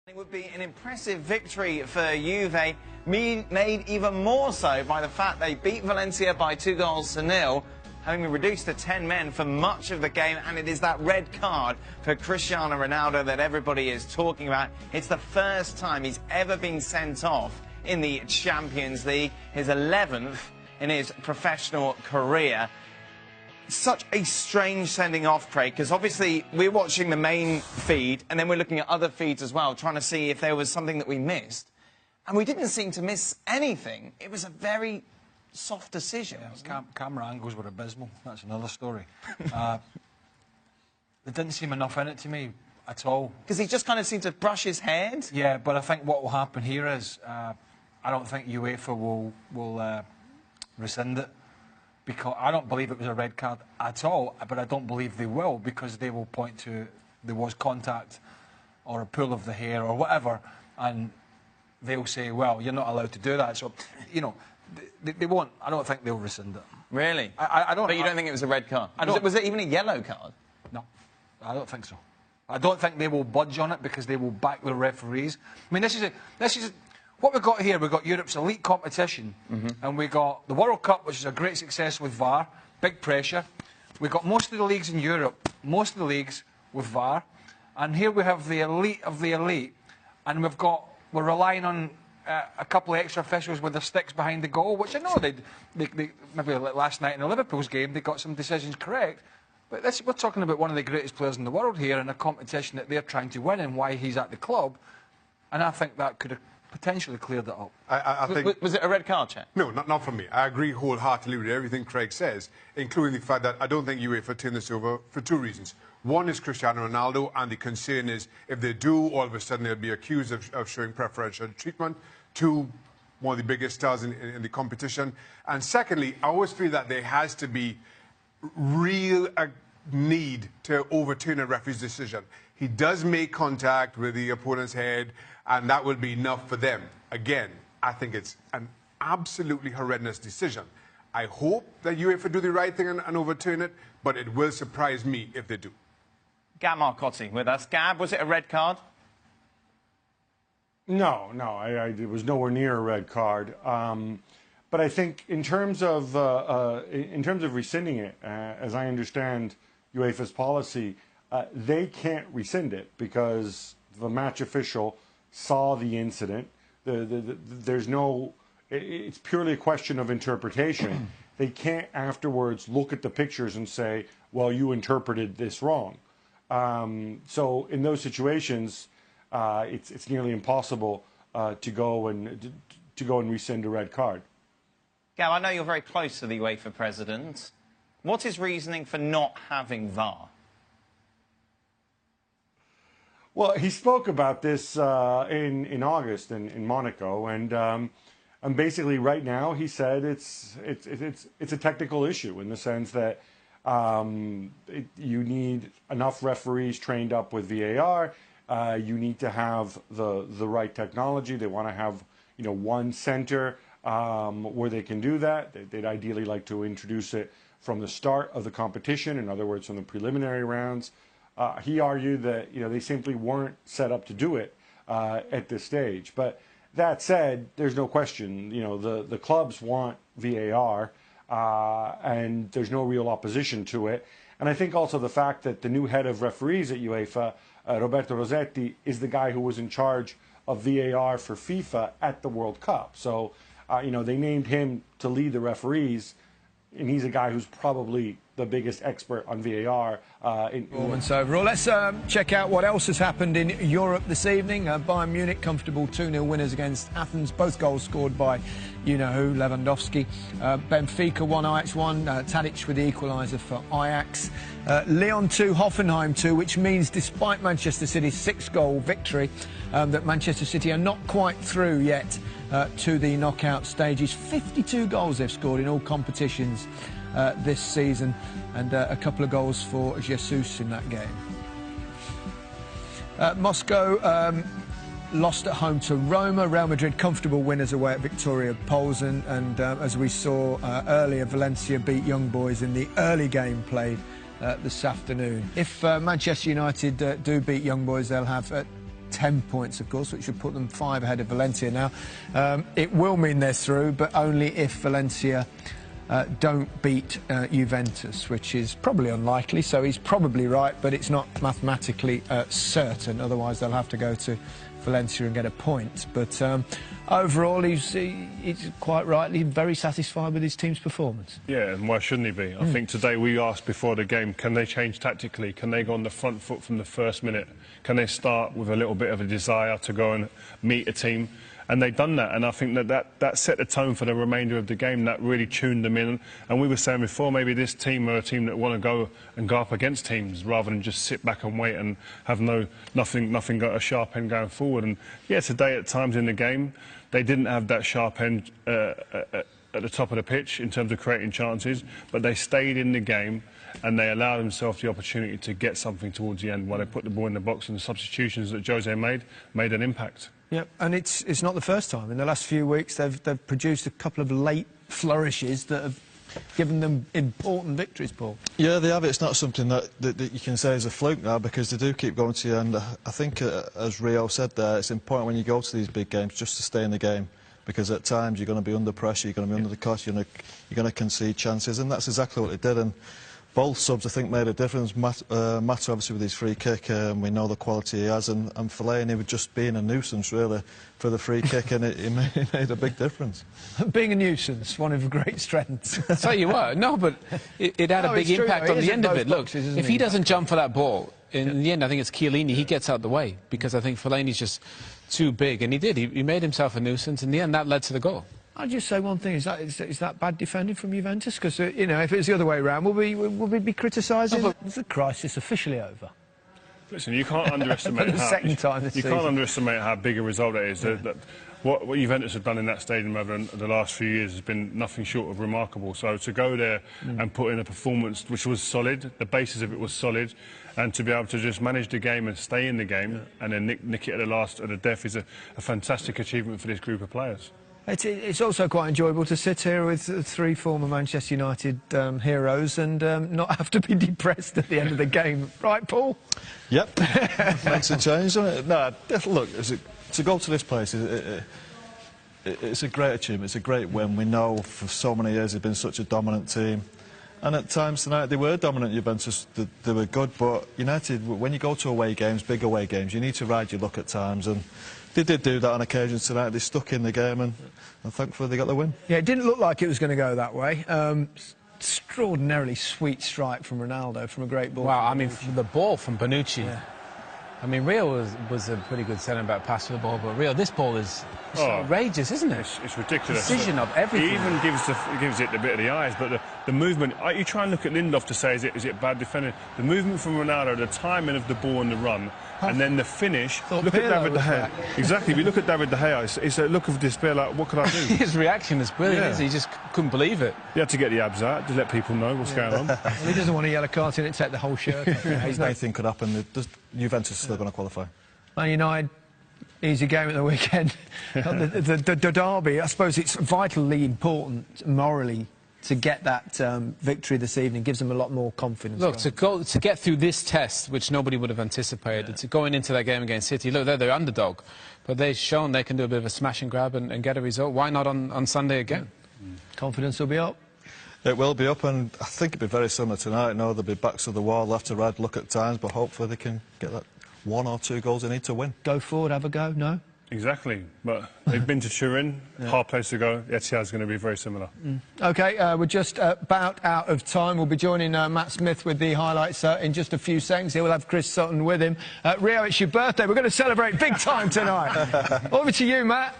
It would be an impressive victory for Juve, made even more so by the fact they beat Valencia by 2-0, having been reduced to 10 men for much of the game, and it is that red card for Cristiano Ronaldo that everybody is talking about. It's the first time he's ever been sent off in the Champions League, his 11th in his professional career. Such a strange sending off, Craig, because obviously we're watching the main feed and then we're looking at other feeds as well, trying to see if there was something that we missed. And we didn't seem to miss anything. It was a very soft decision. Yeah, camera angles were abysmal. That's another story. There didn't seem enough in it to me at all. Because he just kind of seemed to brush his head? Yeah, but I think what will happen here is I don't think UEFA will rescind it. Because I don't believe it was a red card at all, but I don't believe they will, because they will point to there was contact or a pull of the hair or whatever, and they'll say, well, you're not allowed to do that. So, you know, they won't. I don't think they'll rescind it. Really? I don't. But you don't think it was a red card? Was it even a yellow card? No, I don't think so. I don't think they will budge on it because they will back the referees. I mean, this is what we've got here. We've got Europe's elite competition, and we got the World Cup, which is a great success with VAR, big pressure. We've got most of the leagues in Europe, most of the leagues with VAR, and here we have the elite of the elite, and we're relying on a couple of extra officials with their sticks behind the goal, which I know they maybe like last night in the Liverpool's game they got some decisions correct, but we're talking about one of the greatest players in the world here in a competition that they're trying to win and why he's at the club, and I think that could have potentially cleared it up. I think, was it a red card, Chet? No, not from me. I agree wholeheartedly with everything Craig says, including the fact that I don't think UEFA turned this over for two reasons. One is Cristiano Ronaldo, and the concern is if they do, all of a sudden they'll be accused of showing preferential treatment to one of the biggest stars in the competition. And secondly, I always feel that there has to be real need to overturn a referee's decision. He does make contact with the opponent's head, and that will be enough for them. Again, I think it's an absolutely horrendous decision. I hope that UEFA do the right thing and overturn it, but it will surprise me if they do. Gab Marcotti with us. Gab, was it a red card? No, it was nowhere near a red card. But I think in terms of rescinding it, as I understand UEFA's policy, they can't rescind it because the match official saw the incident. There's no. It's purely a question of interpretation. They can't afterwards look at the pictures and say, "Well, you interpreted this wrong." So in those situations, it's nearly impossible to go and rescind a red card. Gab, I know you're very close to the UEFA president. What's his reasoning for not having VAR? Well, he spoke about this in August in Monaco, and basically right now he said it's a technical issue in the sense that You need enough referees trained up with VAR. You need to have the right technology. They want to have, one center where they can do that. They'd ideally like to introduce it from the start of the competition, in other words, from the preliminary rounds. He argued that they simply weren't set up to do it at this stage. But that said, there's no question. The clubs want VAR, and there's no real opposition to it. And I think also the fact that the new head of referees at UEFA, Roberto Rossetti, is the guy who was in charge of VAR for FIFA at the World Cup. So, they named him to lead the referees, and he's a guy who's probably the biggest expert on VAR. Performance overall. Let's check out what else has happened in Europe this evening. Bayern Munich, comfortable 2-0 winners against Athens. Both goals scored by you-know-who, Lewandowski. Benfica 1, Ajax 1. Tadic with the equaliser for Ajax. Lyon 2, Hoffenheim 2, which means despite Manchester City's 6-goal victory, that Manchester City are not quite through yet to the knockout stages. 52 goals they've scored in all competitions this season, and a couple of goals for Jesus in that game. Moscow lost at home to Roma. Real Madrid comfortable winners away at Victoria Polsen, and as we saw earlier, Valencia beat Young Boys in the early game played this afternoon. If Manchester United do beat Young Boys, they'll have 10 points, of course, which should put them 5 ahead of Valencia now. It will mean they're through, but only if Valencia don't beat Juventus, which is probably unlikely, so he's probably right, but it's not mathematically certain. Otherwise, they'll have to go to Valencia and get a point. But overall, he's quite rightly very satisfied with his team's performance. Yeah, and why shouldn't he be? I think today we asked before the game, can they change tactically? Can they go on the front foot from the first minute? Can they start with a little bit of a desire to go and meet a team? And they've done that, and I think that set the tone for the remainder of the game. That really tuned them in. And we were saying before, maybe this team are a team that want to go up against teams rather than just sit back and wait and have nothing got a sharp end going forward. And yeah, today at times in the game, they didn't have that sharp end at the top of the pitch in terms of creating chances, but they stayed in the game and they allowed themselves the opportunity to get something towards the end while they put the ball in the box, and the substitutions that Jose made an impact. Yep, and it's not the first time. In the last few weeks, they've produced a couple of late flourishes that have given them important victories, Paul. Yeah, they have. It's not something that you can say is a fluke now, because they do keep going to you. And I think, as Rio said there, it's important when you go to these big games just to stay in the game, because at times you're going to be under pressure, you're going to be under the cosh, you're going to concede chances, and that's exactly what they did. And both subs, I think, made a difference. Macth, obviously, with his free kick, we know the quality he has, and Fellaini was just being a nuisance, really, for the free kick, and it made a big difference. Being a nuisance, one of great strengths. I'll tell you what, no, but it had a big impact on the end of it. Look, if he doesn't jump for that ball, in the end, I think it's Chiellini, he gets out the way, because I think Fellaini's just too big, and he did. He made himself a nuisance. In the end, that led to the goal. I'll just say one thing: is that bad defending from Juventus? Because if it was the other way around, will we be criticising? Is the crisis officially over? Listen, you can't underestimate can't underestimate how big a result it is. Yeah. What Juventus have done in that stadium over the last few years has been nothing short of remarkable. So to go there and put in a performance which was solid, the basis of it was solid, and to be able to just manage the game and stay in the game and then nick it at the death is a fantastic achievement for this group of players. It's also quite enjoyable to sit here with 3 former Manchester United heroes and not have to be depressed at the end of the game. Right, Paul? Yep. Makes a change, doesn't it? No, look, to go to this place, it's a great achievement. It's a great win. We know for so many years they've been such a dominant team. And at times tonight they were dominant, Juventus. They were good, but United, when you go to away games, big away games, you need to ride your luck at times. And they did do that on occasion tonight. They stuck in the game, and thankfully they got the win. Yeah, it didn't look like it was going to go that way. Extraordinarily sweet strike from Ronaldo from a great ball. Wow, I mean, the ball from Bonucci. Yeah. I mean, Rio was a pretty good centre-back pass for the ball, but Rio, this ball is outrageous, isn't it? It's ridiculous. Precision of everything. He even gives it the bit of the eyes, but The movement, you try and look at Lindelof to say, is it bad defending? The movement from Ronaldo, the timing of the ball and the run, and then the finish. Look at David De Gea. Exactly, if you look at David De Gea, it's a look of despair, like, what could I do? His reaction is brilliant, isn't he? He just couldn't believe it. He had to get the abs out to let people know what's going on. Well, he doesn't want a yellow card in it, take the whole shirt off. Anything could happen. Juventus is still going to qualify. Man United, easy game at the weekend. the derby, I suppose it's vitally important morally to get that victory this evening. Gives them a lot more confidence. Look, to get through this test, which nobody would have anticipated, to going into that game against City, look, they're the underdog, but they've shown they can do a bit of a smash and grab and get a result. Why not on Sunday again? Confidence will be up. It will be up, and I think it'll be very similar tonight. No, they'll be backs to the wall, left to right, look at times, but hopefully they can get that 1 or 2 goals they need to win. Go forward, have a go, no? Exactly, but they've been to Turin, hard place to go. Etihad's going to be very similar. OK, we're just about out of time. We'll be joining Matt Smith with the highlights in just a few seconds. He'll have Chris Sutton with him. Rio, it's your birthday. We're going to celebrate big time tonight. Over to you, Matt.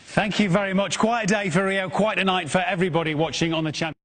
Thank you very much. Quite a day for Rio, quite a night for everybody watching on the channel.